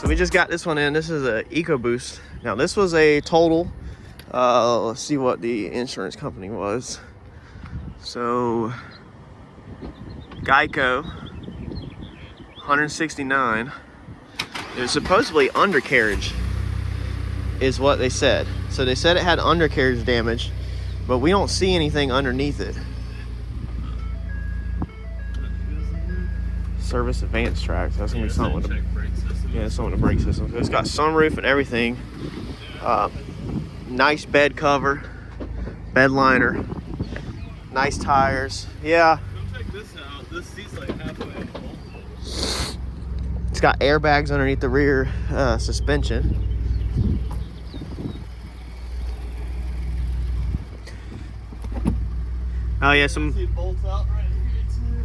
we just got this one in. This is a EcoBoost. Now this was a total. Let's see what the insurance company was. So Geico, 169. It was supposedly undercarriage, is what they said. So they said it had undercarriage damage, but we don't see anything underneath it. Service advanced tracks. That's gonna be something with the something with the brake system. So it's got sunroof and everything. Nice bed cover, bed liner, nice tires. Yeah. Come check this out. This seat's like halfway full. It's got airbags underneath the rear suspension. Oh yeah, some. See bolts out right here too.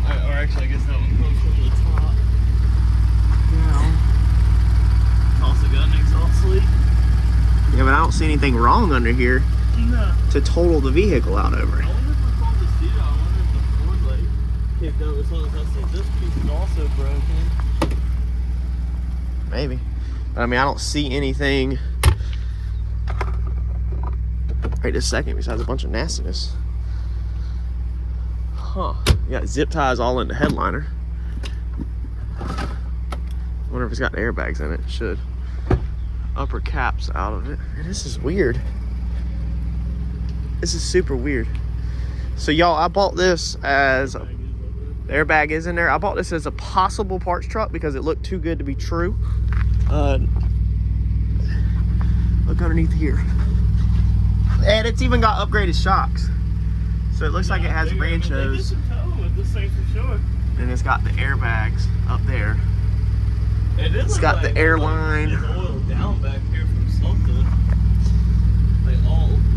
Or actually, I guess that one comes from the top down. It's also got an exhaust leak. Yeah, but I don't see anything wrong under here to total the vehicle out over. I wonder if we pulled the seat out. I wonder if the Ford like kicked over as long as I said this piece is also broken. Maybe. But I mean, I don't see anything right this second besides a bunch of nastiness. Huh. You got zip ties all in the headliner. Wonder if it's got airbags in it. It should. Upper caps out of it. Man, this is weird. This is super weird. So y'all, I bought this as the airbag is in there. I bought this as a possible parts truck because it looked too good to be true. Look underneath here. And it's even got upgraded shocks. So it looks like it has ranchos. This thing for sure. And it's got the airbags up there. It's got the airline. It's oiled down back here from something. Like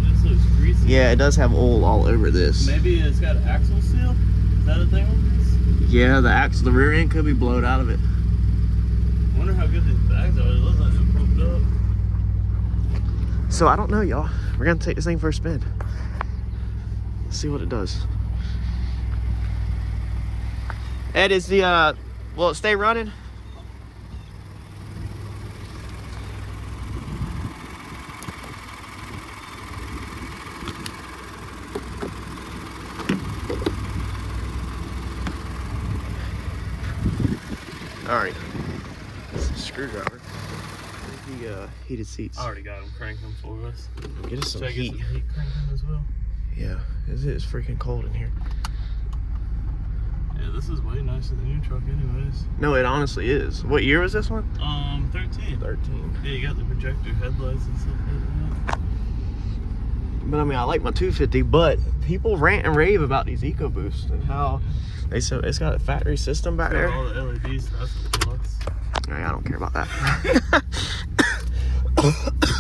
this looks greasy. Yeah, it does have oil all over this. Maybe it's got axle seal. Is that a thing with this? Yeah, the rear end could be blowed out of it. I wonder how good these bags are. It looks like they're pumped up. So I don't know, y'all. We're gonna take this thing for a spin. Let's see what it does. Ed, is the will it stay running? All right. This is a screwdriver. The heated seats. I already got them cranking for us. Get us some heat. Get some heat cranking as well. Yeah, it is freaking cold in here. Yeah, this is way nicer than your truck anyways. No, it honestly is. What year was this one? 13. 13. Yeah, you got the projector headlights and stuff like that. But I mean, I like my 250, but people rant and rave about these EcoBoosts and how they said it's got a factory system back there. All the LEDs, that's a plus. I don't care about that.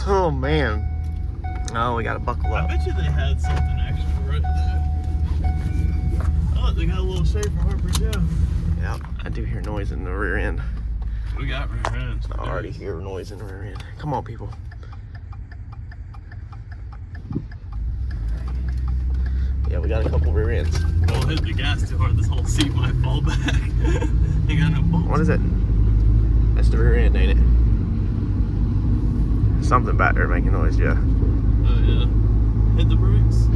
Oh man. Oh, we gotta buckle up. I bet you they had something extra right there. Oh, they got a little shade for Harper too. Yeah, I do hear noise in the rear end. We got rear ends. I already hear noise in the rear end. Come on, people. Yeah, we got a couple rear ends. Don't hit the gas too hard. This whole seat might fall back. You got no bumps. What is it? That's the rear end, ain't it? Something back there making noise, yeah. Oh yeah. Hit the brakes.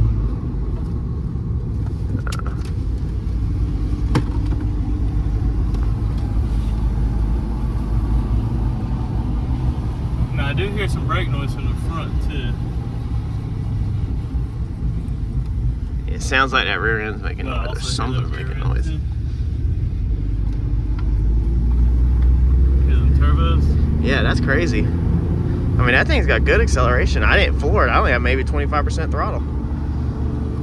Now I do hear some brake noise from the front too. It sounds like that rear end's making noise. There's something making noise. Hear them turbos? Yeah, that's crazy. I mean, that thing's got good acceleration. I didn't floor it. I only have maybe 25% throttle.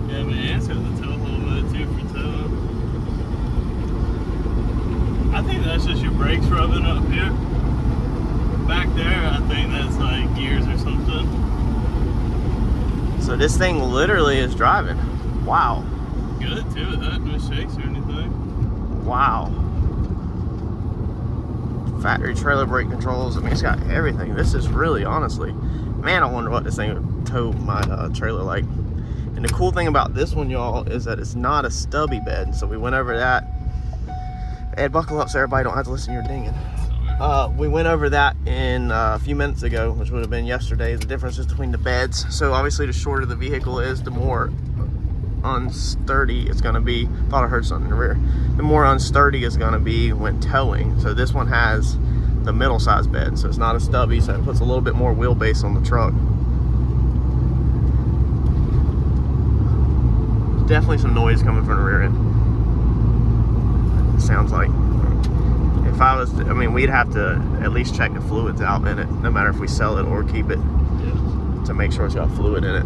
Yeah, man, it's got the tow hole with it too for tow. I think that's just your brakes rubbing up here. Back there, I think that's like gears or something. So this thing literally is driving. Wow. Good too, that no shakes or anything. Wow. Factory trailer brake controls. I mean, it's got everything. This is really, honestly, man, I wonder what this thing would tow my trailer like. And the cool thing about this one, y'all, is that it's not a stubby bed. So we went over that. Ed, buckle up so everybody don't have to listen to your dinging. We went over that in a few minutes ago, which would have been yesterday, the differences between the beds. So obviously the shorter the vehicle is, the more unsturdy it's going to be. Thought I heard something in the rear. The more unsturdy it's going to be when towing. So this one has the middle size bed, so it's not a stubby, so it puts a little bit more wheelbase on the truck. Definitely some noise coming from the rear end. It sounds like. If I was, I mean, we'd have to at least check the fluids out in it, no matter if we sell it or keep it, to make sure it's got fluid in it.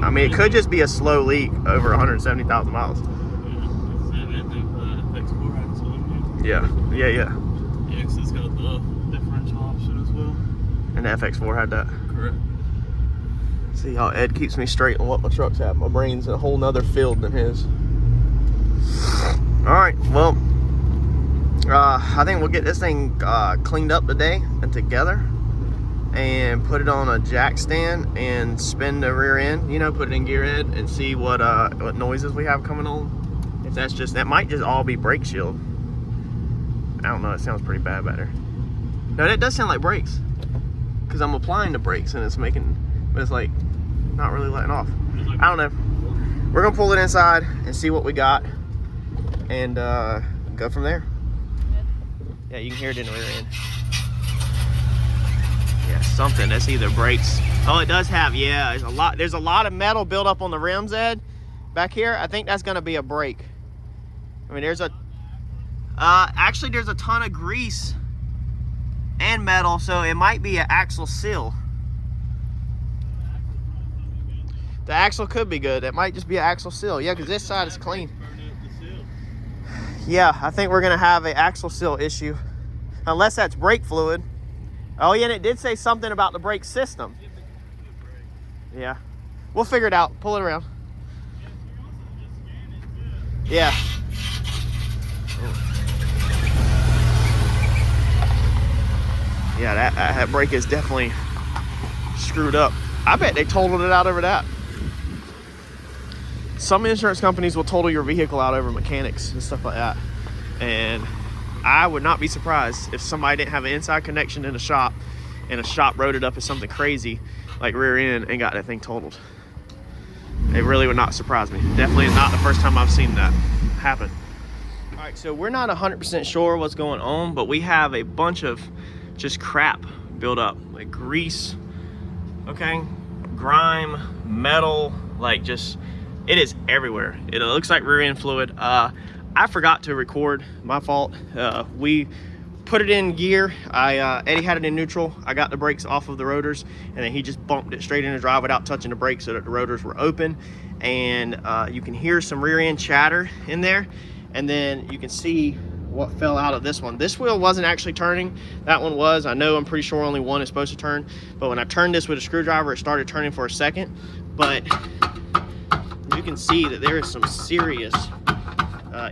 I mean, it could just be a slow leak over 170,000 miles. Yeah, yeah, yeah. Yeah, because it's got the differential option as well. And the FX4 had that. Correct. See how Ed keeps me straight on what my truck's at. My brain's in a whole nother field than his. All right, well, I think we'll get this thing cleaned up today and together, and put it on a jack stand and spin the rear end, you know, put it in gear Ed, and see what noises we have coming on. If that's just, that might just all be brake shield. I don't know, it sounds pretty bad back there. No, that does sound like brakes, because I'm applying the brakes and it's making, but it's like not really letting off. I don't know. We're gonna pull it inside and see what we got, and go from there. Yeah, you can hear it in the rear end. Yeah, something. That's either brakes. Oh, it does have, yeah, there's a lot of metal built up on the rims, Ed, back here. I think that's gonna be a brake. I mean, there's a, actually there's a ton of grease and metal, so it might be an axle seal. The axle could be good. It might just be an axle seal. Yeah, because this side is clean. Yeah, I think we're gonna have an axle seal issue, unless that's brake fluid. Oh yeah, and it did say something about the brake system. Yeah, we'll figure it out. Pull it around. Yeah. Yeah, that brake is definitely screwed up. I bet they totaled it out over that. Some insurance companies will total your vehicle out over mechanics and stuff like that. And I would not be surprised if somebody didn't have an inside connection in a shop, and a shop wrote it up as something crazy like rear end and got that thing totaled. It really would not surprise me. Definitely not the first time I've seen that happen. All right, so we're not 100% sure what's going on, but we have a bunch of just crap built up, like grease, okay, grime, metal, like just, it is everywhere. It looks like rear end fluid. I forgot to record, my fault. We put it in gear. Eddie had it in neutral. I got the brakes off of the rotors, and then he just bumped it straight into drive without touching the brakes so that the rotors were open. And you can hear some rear end chatter in there, and then you can see what fell out of this one. This wheel wasn't actually turning. That one was. I know, I'm pretty sure only one is supposed to turn, but when I turned this with a screwdriver, it started turning for a second. But you can see that there is some serious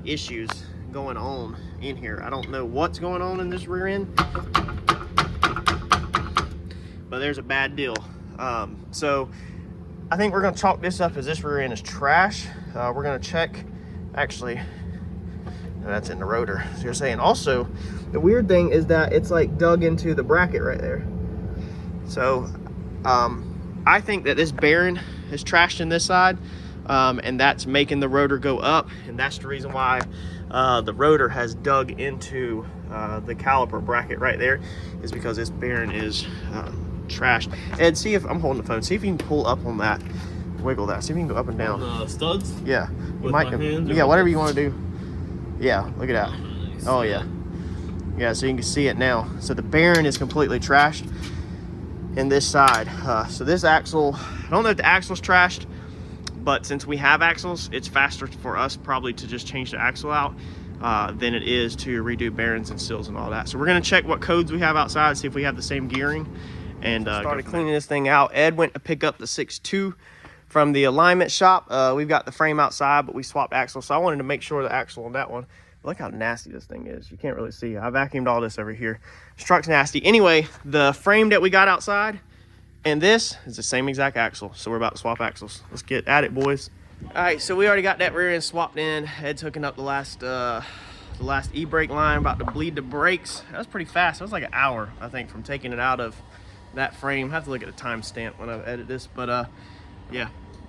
issues going on in here. I don't know what's going on in this rear end, but there's a bad deal. So I think we're gonna chalk this up as this rear end is trash. We're gonna check, actually, that's in the rotor. So you're saying also, the weird thing is that it's like dug into the bracket right there. So I think that this bearing is trashed in this side, and that's making the rotor go up, and that's the reason why the rotor has dug into the caliper bracket right there, is because this bearing is trashed. And see if, I'm holding the phone, see if you can pull up on that, wiggle that, see if you can go up and down. On the studs? Yeah. With my hands? Yeah, whatever you want to do. Yeah, look at that. Oh yeah. Yeah, so you can see it now. So the bearing is completely trashed in this side. So this axle, I don't know if the axle's trashed, but since we have axles, it's faster for us probably to just change the axle out than it is to redo bearings and seals and all that. So we're gonna check what codes we have outside, see if we have the same gearing, and started cleaning this thing out. Ed went to pick up the 6.2 from the alignment shop. We've got the frame outside, but we swapped axles, so I wanted to make sure the axle on that one. Look how nasty this thing is. You can't really see. I vacuumed all this over here. This truck's nasty. Anyway, the frame that we got outside and this is the same exact axle, so we're about to swap axles. Let's get at it, boys. All right, so we already got that rear end swapped in. Ed's hooking up the last the last e-brake line, about to bleed the brakes. That was pretty fast. It was like an hour, I think, from taking it out of that frame. I have to look at the timestamp when I edit this, but yeah.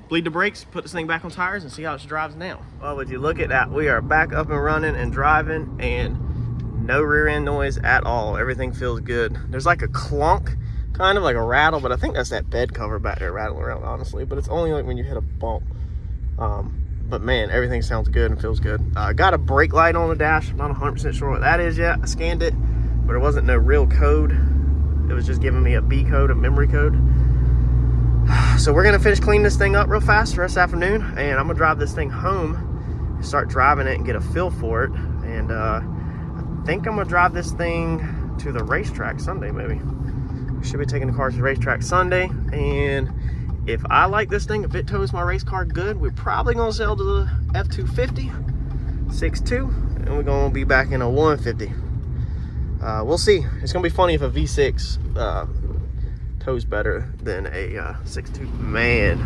Bleed the brakes, put this thing back on tires, and see how it drives now. Well, would you look at that? We are back up and running and driving, and no rear end noise at all. Everything feels good. There's like a clunk, kind of like a rattle, but I think that's that bed cover back there rattling around, honestly. But it's only like when you hit a bump. But man, everything sounds good and feels good. Got a brake light on the dash. I'm not 100% sure what that is yet. I scanned it, but there wasn't no real code. It was just giving me a B code, a memory code. So we're gonna finish cleaning this thing up real fast the rest of the afternoon, and I'm gonna drive this thing home and start driving it and get a feel for it. And I think I'm gonna drive this thing to the racetrack Sunday, maybe. We should be taking the car to the racetrack Sunday, and if I like this thing, if it tows my race car good, we're probably gonna sell to the F250 6.2, and we're gonna be back in a 150. We'll see. It's gonna be funny if a V6 tows better than a 6.2. Man,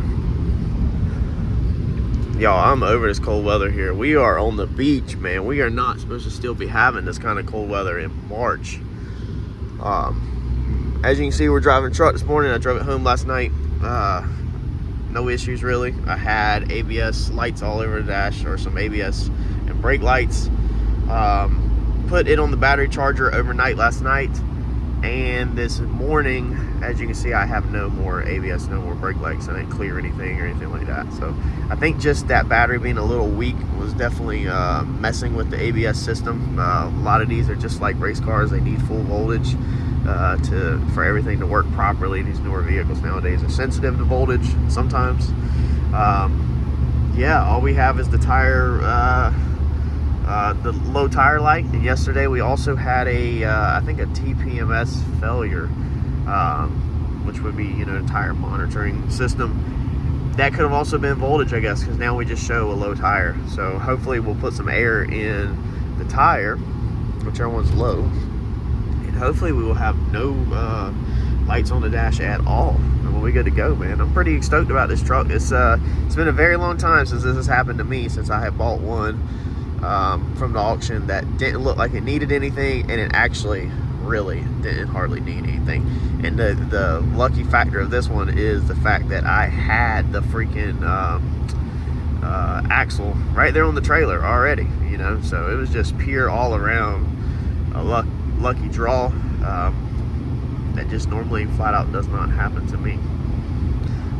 y'all, I'm over this cold weather here. We are on the beach, man. We are not supposed to still be having this kind of cold weather in March. As you can see, we're driving a truck this morning. I drove it home last night. No issues really. I had ABS lights all over the dash, or some ABS and brake lights. Put it on the battery charger overnight last night, and this morning, as you can see, I have no more ABS, no more brake lights. I didn't clear anything or anything like that. So I think just that battery being a little weak was definitely messing with the ABS system. A lot of these are just like race cars. They need full voltage for everything to work properly. These newer vehicles nowadays are sensitive to voltage sometimes. Yeah, all we have is the tire, the low tire light. And yesterday we also had I think a TPMS failure, which would be, you know, a tire monitoring system. That could have also been voltage, I guess, because now we just show a low tire. So hopefully we'll put some air in the tire, whichever one's low, and hopefully we will have no lights on the dash at all, and we'll be good to go, man. I'm pretty stoked about this truck. It's been a very long time since this has happened to me, since I have bought one from the auction that didn't look like it needed anything, and it actually really didn't hardly need anything. And the lucky factor of this one is the fact that I had the freaking axle right there on the trailer already, you know. So it was just pure all around a lucky draw. That just normally flat out does not happen to me.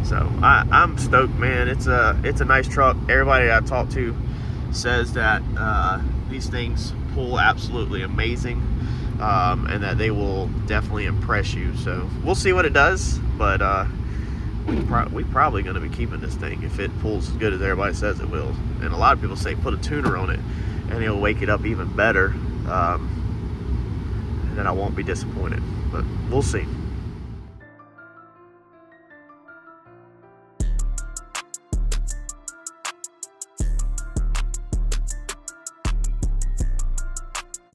So I'm stoked, man. It's a nice truck. Everybody I talk to says that these things pull absolutely amazing, and that they will definitely impress you. So we'll see what it does, but we probably going to be keeping this thing if it pulls as good as everybody says it will. And a lot of people say put a tuner on it and it'll wake it up even better, and then I won't be disappointed, but we'll see.